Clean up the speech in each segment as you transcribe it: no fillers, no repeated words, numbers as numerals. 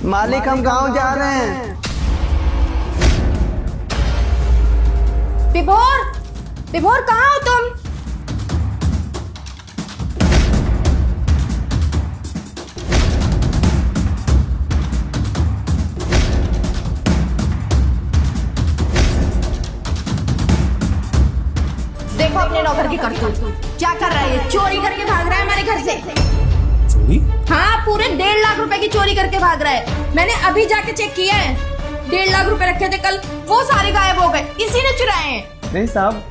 मालिक हम गांव जा रहे हैं। विभोर, विभोर कहाँ हो तुम? देखो अपने नौकर की करतूत, क्या कर रहा है ये? चोरी करके भाग रहा है हमारे घर से। चोरी? हाँ, पूरे 1.5 लाख रुपए की चोरी करके भाग रहा है। मैंने अभी जाके चेक किया है, 1.5 लाख रुपए रखे थे कल, वो सारे गायब हो गए, इसी ने चुराए हैं। नहीं साहब,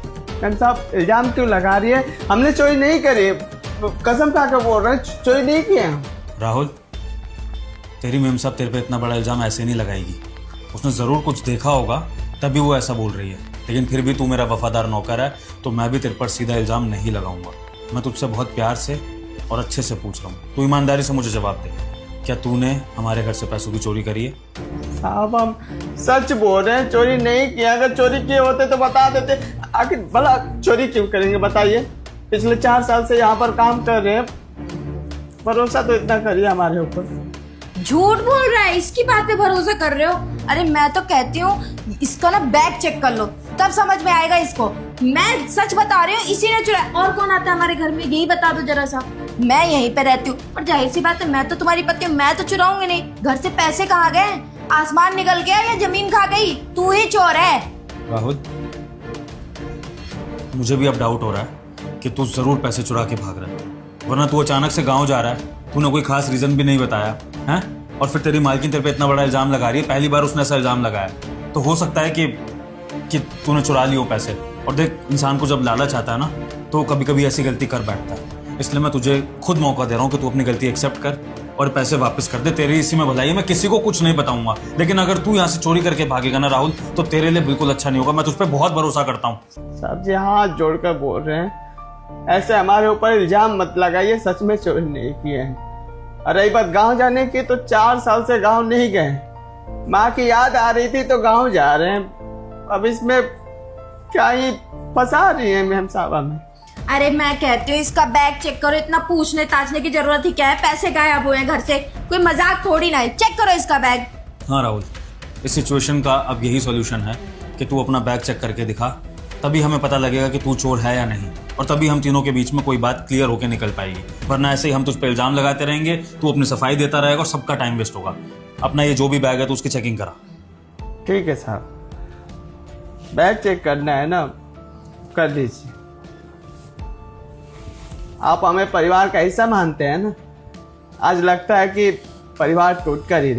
मैम साहब इल्जाम क्यों लगा रही है? हमने चोरी नहीं करी, कसम खा कर बोल रहे हैं, चोरी नहीं किया। राहुल, तेरी मेम साहब तेरे पे इतना बड़ा इल्जाम ऐसे नहीं लगाएगी। उसने जरूर कुछ देखा होगा तभी वो ऐसा बोल रही है। लेकिन फिर भी तू मेरा वफादार नौकर है तो मैं भी तेरे पर सीधा इल्जाम नहीं लगाऊंगा। मैं तुझसे बहुत प्यार से और अच्छे से पूछ रहा हूँ, तू ईमानदारी से मुझे जवाब दे, क्या तूने हमारे घर से पैसों की चोरी करी है? साहब हम सच बोल रहे हैं, चोरी नहीं किया। अगर चोरी किए होते तो बता देते। आखिर भला चोरी क्यों करेंगे बताइए? पिछले 4 साल से यहाँ पर काम कर रहे हैं, भरोसा तो इतना करिए हमारे ऊपर। झूठ बोल रहा है, इसकी बात पे भरोसा कर रहे हो? अरे मैं तो कहती हूँ इसका ना बैग चेक कर लो, तब समझ में आएगा इसको। मैं सच बता रही हूँ, इसी ने चुराया। और कौन आता है हमारे घर में, यही बता दो जरा सा। मैं यहीं पे रहती हूँ और जाहिर सी बात है मैं तो तुम्हारी पत्नी हूँ, मैं तो चुराऊंगी नहीं। घर से पैसे कहाँ गए? आसमान निकल गया या जमीन खा गई? तू ही चोर है। राहुल, मुझे भी अब डाउट हो रहा है कि तू जरूर पैसे चुरा के भाग रहा है, वरना तू अचानक से गांव जा रहा है, तूने कोई खास रीजन भी नहीं बताया है। और फिर तेरी मालकिन तेरे पे इतना बड़ा इल्जाम लगा रही है, पहली बार उसने ऐसा इल्जाम लगाया, तो हो सकता है कि तूने चुरा लिए हो पैसे। और देख, इंसान को जब लालच आता है ना तो कभी कभी ऐसी गलती कर बैठता है। इसलिए मैं तुझे खुद मौका दे रहा हूँ कि तू अपनी गलती एक्सेप्ट कर और पैसे वापस कर दे। तेरी इसी में भलाई है, मैं किसी को कुछ नहीं बताऊंगा। लेकिन अगर तू यहाँ से चोरी करके भागेगा ना राहुल, तो तेरे लिए बिल्कुल अच्छा नहीं होगा। मैं तुझ पर बहुत भरोसा करता हूँ। साहब जी हाथ जोड़कर बोल रहे हैं, ऐसे हमारे ऊपर इल्जाम मत लगाइए, सच में चोरी नहीं किए हैं। और रही बात गाँव जाने की, तो 4 साल से गाँव नहीं गए। माँ की याद आ रही थी तो गाँव जा रहे हैं। अब इसमें क्या ही फंसा रही है मैम साहब हमें। अरे मैं कहती हूँ इसका बैग चेक करो, इतना पूछने ताछने की जरूरत ही क्या है? पैसे गायब हुए हैं घर से, कोई मजाक थोड़ी ना है। चेक करो इसका बैग। हाँ राहुल, इस सिचुएशन का अब यही सॉल्यूशन है कि तू अपना बैग चेक करके दिखा, तभी हमें पता लगेगा कि तू चोर है या नहीं, और तभी हम तीनों के बीच में कोई बात क्लियर होकर निकल पाएगी। वरना ऐसे ही हम तुझ पर इल्जाम लगाते रहेंगे, तू अपनी सफाई देता रहेगा और सबका टाइम वेस्ट होगा। अपना ये जो भी बैग है तो उसकी चेकिंग करा। ठीक है साहब, बैग चेक करना है ना, कर लीजिए। आप हमें परिवार का हिस्सा मानते हैं ना, आज लगता है कि परिवार टूट कर ही रहे।